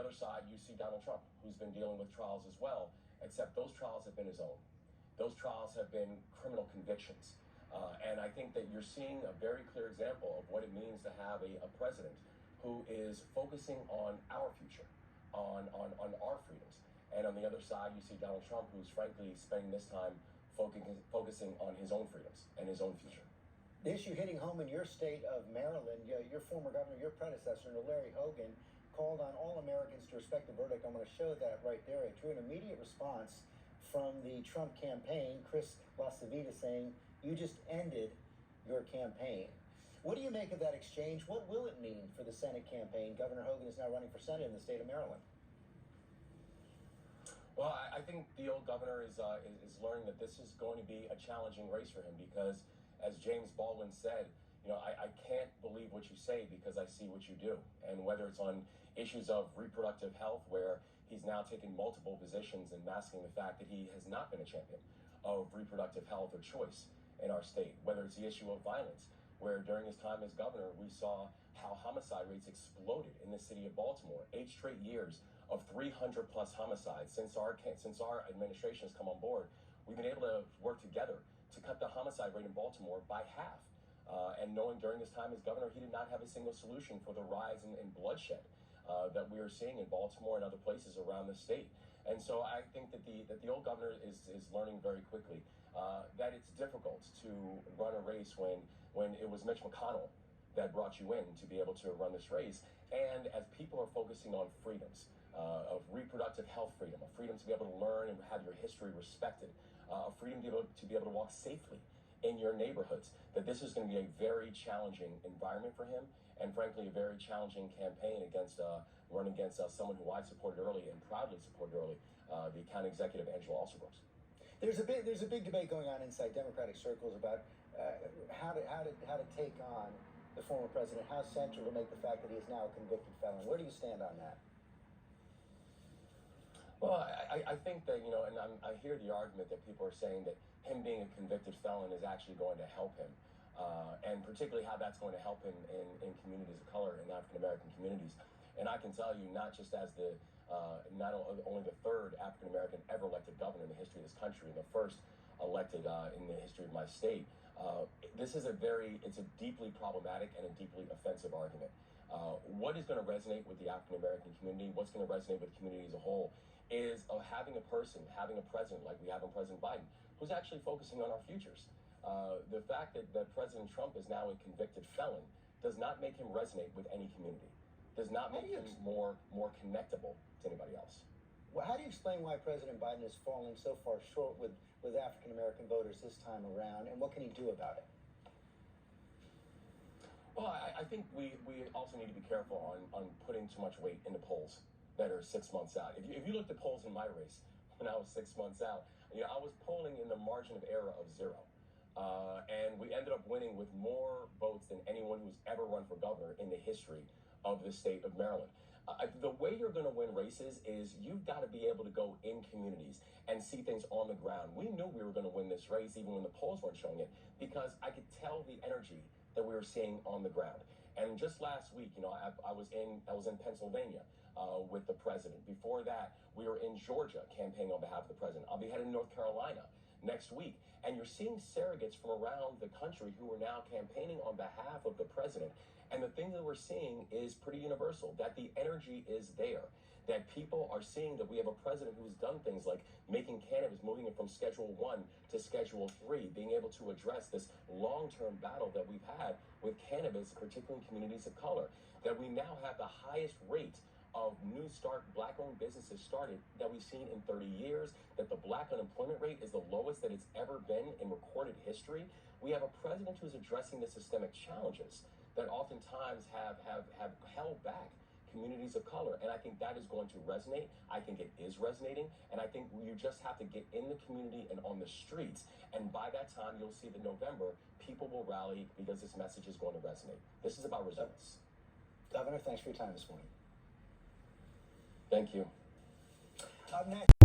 other side, you see Donald Trump, who's been dealing with trials as well, except those trials have been his own. Those trials have been criminal convictions. And I think that you're seeing a very clear example of what it means to have a president who is focusing on our future, on our freedoms. And on the other side, you see Donald Trump, who's frankly spending this time focusing on his own freedoms and his own future. The issue hitting home in your state of Maryland, your former governor, your predecessor, Larry Hogan, called on all Americans to respect the verdict. I'm going to show that right there. It drew an immediate response from the Trump campaign, Chris LaCivita, saying, "You just ended your campaign." What do you make of that exchange? What will it mean for the Senate campaign? Governor Hogan is now running for Senate in the state of Maryland. Well, I think the old governor is learning that this is going to be a challenging race for him because, as James Baldwin said, I can't believe what you say because I see what you do. And whether it's on issues of reproductive health, where he's now taken multiple positions and masking the fact that he has not been a champion of reproductive health or choice in our state, whether it's the issue of violence, where during his time as governor, we saw how homicide rates exploded in the city of Baltimore. 8 straight years of 300 plus homicides. Since our administration has come on board, we've been able to work together to cut the homicide rate in Baltimore by half. And knowing during his time as governor, he did not have a single solution for the rise in bloodshed that we are seeing in Baltimore and other places around the state. And so I think that the old governor is learning very quickly that it's difficult to run a race when it was Mitch McConnell that brought you in to be able to run this race. And as people are focusing on freedoms, of reproductive health freedom, a freedom to be able to learn and have your history respected, a freedom to be able to walk safely in your neighborhoods, that this is going to be a very challenging environment for him, and frankly, a very challenging campaign against run against someone who I supported early and proudly supported early, the county executive, Angela Alsobrooks. There's a big debate going on inside Democratic circles about how to take on the former president, how central to make the fact that he is now a convicted felon. Where do you stand on that? Well, I think that, and I hear the argument that people are saying that him being a convicted felon is actually going to help him, and particularly how that's going to help him in communities of color, in African-American communities. And I can tell you, not just as not only the third African-American ever elected governor in the history of this country, and the first elected in the history of my state, this is it's a deeply problematic and a deeply offensive argument. What is going to resonate with the African-American community, what's going to resonate with the community as a whole, is having a president like we have in President Biden, who's actually focusing on our futures. The fact that President Trump is now a convicted felon does not make him resonate with any community, does not make him more connectable to anybody else. Well, how do you explain why President Biden is falling so far short with African-American voters this time around, and what can he do about it? Well, I think we also need to be careful on putting too much weight into polls that are 6 months out. If you looked at polls in my race when I was 6 months out, I was polling in the margin of error of 0. And we ended up winning with more votes than anyone who's ever run for governor in the history of the state of Maryland. The way you're going to win races is you've got to be able to go in communities and see things on the ground. We knew we were going to win this race even when the polls weren't showing it, because I could tell the energy that we were seeing on the ground. And just last week, I was in Pennsylvania with the president. Before that, we were in Georgia campaigning on behalf of the president. I'll be headed to North Carolina next week. And you're seeing surrogates from around the country who are now campaigning on behalf of the president. And the thing that we're seeing is pretty universal, that the energy is there, that people are seeing that we have a president who's done things like making cannabis, moving it from Schedule 1 to Schedule 3, being able to address this long-term battle that we've had with cannabis, particularly in communities of color, that we now have the highest rate of new black-owned businesses started that we've seen in 30 years, that the black unemployment rate is the lowest that it's ever been in recorded history. We have a president who's addressing the systemic challenges that oftentimes have held back communities of color. And I think that is going to resonate. I think it is resonating. And I think you just have to get in the community and on the streets. And by that time, you'll see that November, people will rally because this message is going to resonate. This is about results. Governor, thanks for your time this morning. Thank you. Up next.